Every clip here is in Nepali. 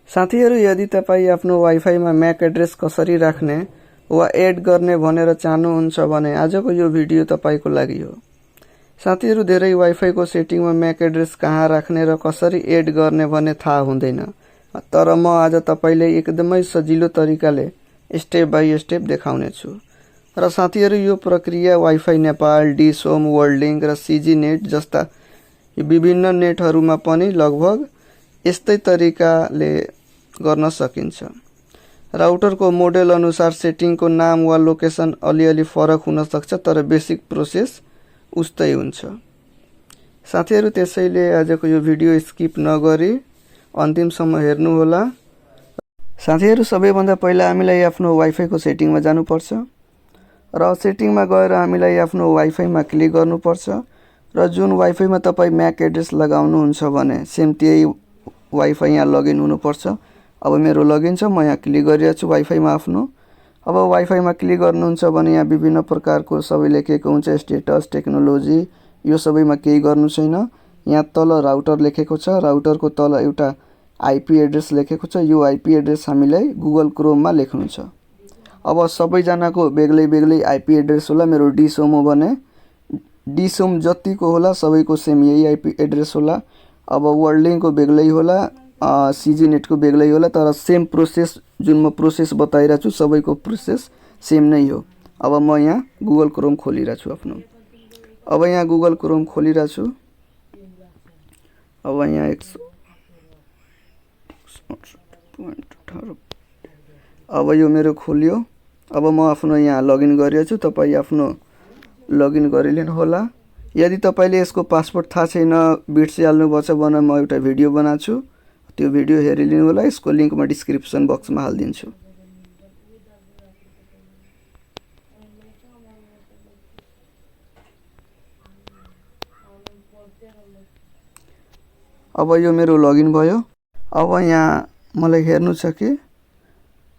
साथीहरु, यदि तपाई आफ्नो वाइफाईमा म्याक एड्रेस कसरी राख्ने वा एड गर्ने भनेर चाहनुहुन्छ भने आजको यो भिडियो तपाईको लागि हो। साथीहरु, धेरै वाइफाईको सेटिङमा म्याक एड्रेस कहाँ राख्ने र कसरी एड गर्ने भन्ने थाहा हुँदैन, तर म आज तपाईले एकदमै सजिलो तरिकाले स्टेप बाइ स्टेप देखाउने छु। र साथीहरु, यो प्रक्रिया वाइफाई नेपाल, डिश होम, वर्ल्डलिंक र सीजी नेट जस्ता विभिन्न नेटहरुमा पनि लगभग यस्तै तरिकाले गर्न सकिन्छ। राउटरको मोडेल अनुसार सेटिङको नाम वा लोकेसन अलिअलि फरक हुन सक्छ, तर बेसिक प्रोसेस उस्तै हुन्छ। साथीहरु, त्यसैले आजको यो भिडियो स्किप नगरी अन्तिमसम्म हेर्नु होला। साथीहरु, सबैभन्दा पहिला हामीलाई आफ्नो वाइफाईको सेटिङमा जानुपर्छ र सेटिङमा गएर हामीलाई आफ्नो वाइफाईमा क्लिक गर्नुपर्छ र जुन वाइफाईमा तपाई म्याक एड्रेस लगाउनुहुन्छ भने सेम त्यही वाइफाई यहाँ लगइन हुनुपर्छ। अब मेरो लगइन छ, म यहाँ क्लिक गरिरहेको छु वाइफाईमा आफ्नो। अब वाइफाईमा क्लिक गर्नुहुन्छ भने यहाँ विभिन्न प्रकारको सबै लेखेको हुन्छ, स्टेटस, टेक्नोलोजी, यो सबैमा केही गर्नु छैन। यहाँ तल राउटर लेखेको छ, राउटरको तल एउटा आईपी एड्रेस लेखेको छ। यो आईपी एड्रेस हामीलाई गुगल क्रोममा लेख्नु छ। अब सबैजनाको बेग्लै बेग्लै आईपी एड्रेस होला। मेरो डिश होम हो भने डिश होम जतिको होला सबैको सेम यही आईपी एड्रेस होला। अब वर्ल्डलिंकको बेग्लै होला, सीजी नेटको बेग्लै होला, तर सेम प्रोसेस जुन म प्रोसेस बताइरहेको छु सबैको प्रोसेस सेम नै हो। अब म यहाँ गुगल क्रोम खोलिरहेको छु आफ्नो। अब यहाँ गुगल क्रोम खोलिरहेको छु। अब यहाँ 168.18 अब यो मेरो खोल्यो। अब म आफ्नो यहाँ लगइन गरिरहेको छु, तपाई आफ्नो लगइन गरिलिनु होला। यदि तपाईले यसको पासवर्ड थाहा छैन, बिर्सिहाल्नु भछ भने म एउटा भिडियो बनाएको छु, त्यो भिडियो हेरिलिनु होला। यसको लिंक म डिस्क्रिप्सन बक्समा हाल्दिन्छु। अब यो मेरो लगइन भयो। अब यहाँ मलाई हेर्नु छ कि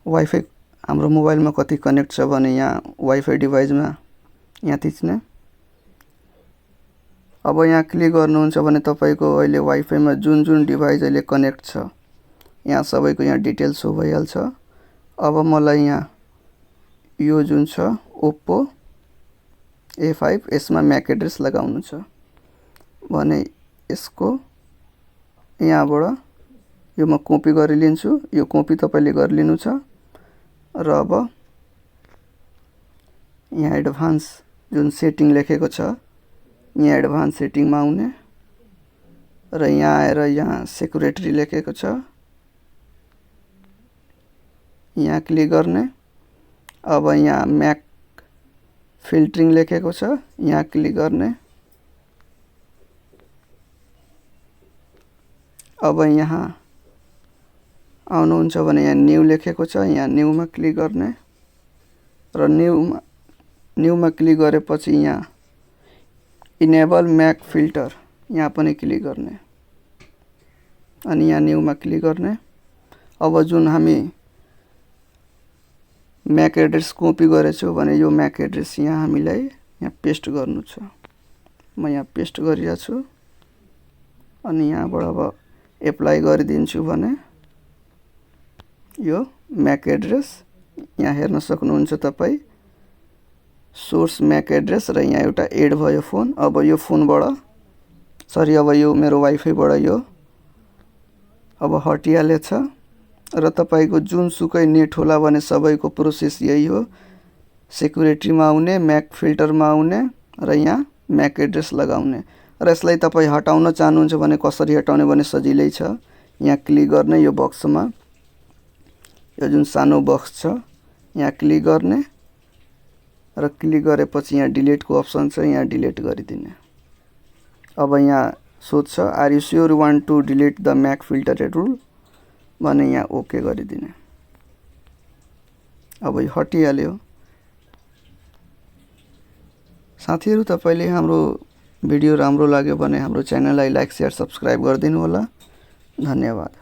वाइफाई हाम्रो मोबाइलमा कति कनेक्ट छ भने यहाँ वाइफाई डिभाइसमा यहाँ थिच्ने। अब यहाँ क्लिक गर्नुहुन्छ भने तपाईको अहिले वाइफाईमा जुन जुन डिभाइस अहिले कनेक्ट छ यहाँ सबैको यहाँ डिटेल्स हो भइहाल्छ। अब मलाई यहाँ यो जुन छ ओप्पो A5 यसमा म्याक एड्रेस लगाउनु छ भने यसको यहाँबाट यो म कपी गरिलिन्छु। यो कपी तपाईले गरिलिनु छ र अब यहाँ एडभान्स जुन सेटिङ लेखेको छ यहाँ एडभान्स सेटिङमा आउने र यहाँ आएर यहाँ सेक्युरिटी लेखेको छ यहाँ क्लिक गर्ने। अब यहाँ म्याक फिल्टरिङ लेखेको छ यहाँ क्लिक गर्ने। अब यहाँ आउनुहुन्छ भने यहाँ न्यू लेखेको छ यहाँ न्यूमा क्लिक गर्ने र न्यूमा क्लिक गरेपछि यहाँ इनेबल म्याक फिल्टर यहाँ पनि क्लिक गर्ने अनि यहाँ न्यूमा क्लिक गर्ने। अब जुन हामी म्याक एड्रेस कपी गरेछौं भने यो म्याक एड्रेस यहाँ हामीलाई यहाँ पेस्ट गर्नु छ। म यहाँ पेस्ट गरिरहेको छु अनि यहाँबाट अब एप्लाई गरिदिन्छु भने यो म्याक एड्रेस यहाँ हेर्न सक्नुहुन्छ तपाई सोर्स म्याक एड्रेस र यहाँ एउटा एड भयो फोन। अब यो फोनबाट अब यो मेरो वाइफाईबाट यो अब हटिहालेछ र तपाईको जुन सुकै नेट होला भने सबैको प्रोसेस यही हो। सेक्युरिटीमा आउने, म्याक फिल्टरमा आउने र यहाँ म्याक एड्रेस लगाउने र यसलाई तपाई हटाउन चाहनुहुन्छ भने कसरी हटाउने भने सजिलै छ। यहाँ क्लिक गर्ने यो बक्समा यो जुन सानो बक्स छ यहाँ क्लिक गर्ने र क्लिक गरेपछि यहाँ डिलिट को अप्सन छ यहाँ डिलिट गरिदिने। अब यहाँ सोध्छ are you sure want to delete the Mac filter rule भने यहाँ ओके गरिदिने। अब यो हटिहाल्यो। साथीहरु, तपाईले हाम्रो भिडियो राम्रो लाग्यो भने हाम्रो च्यानललाई लाइक, शेयर, सब्स्क्राइब गरिदिनु होला। धन्यवाद।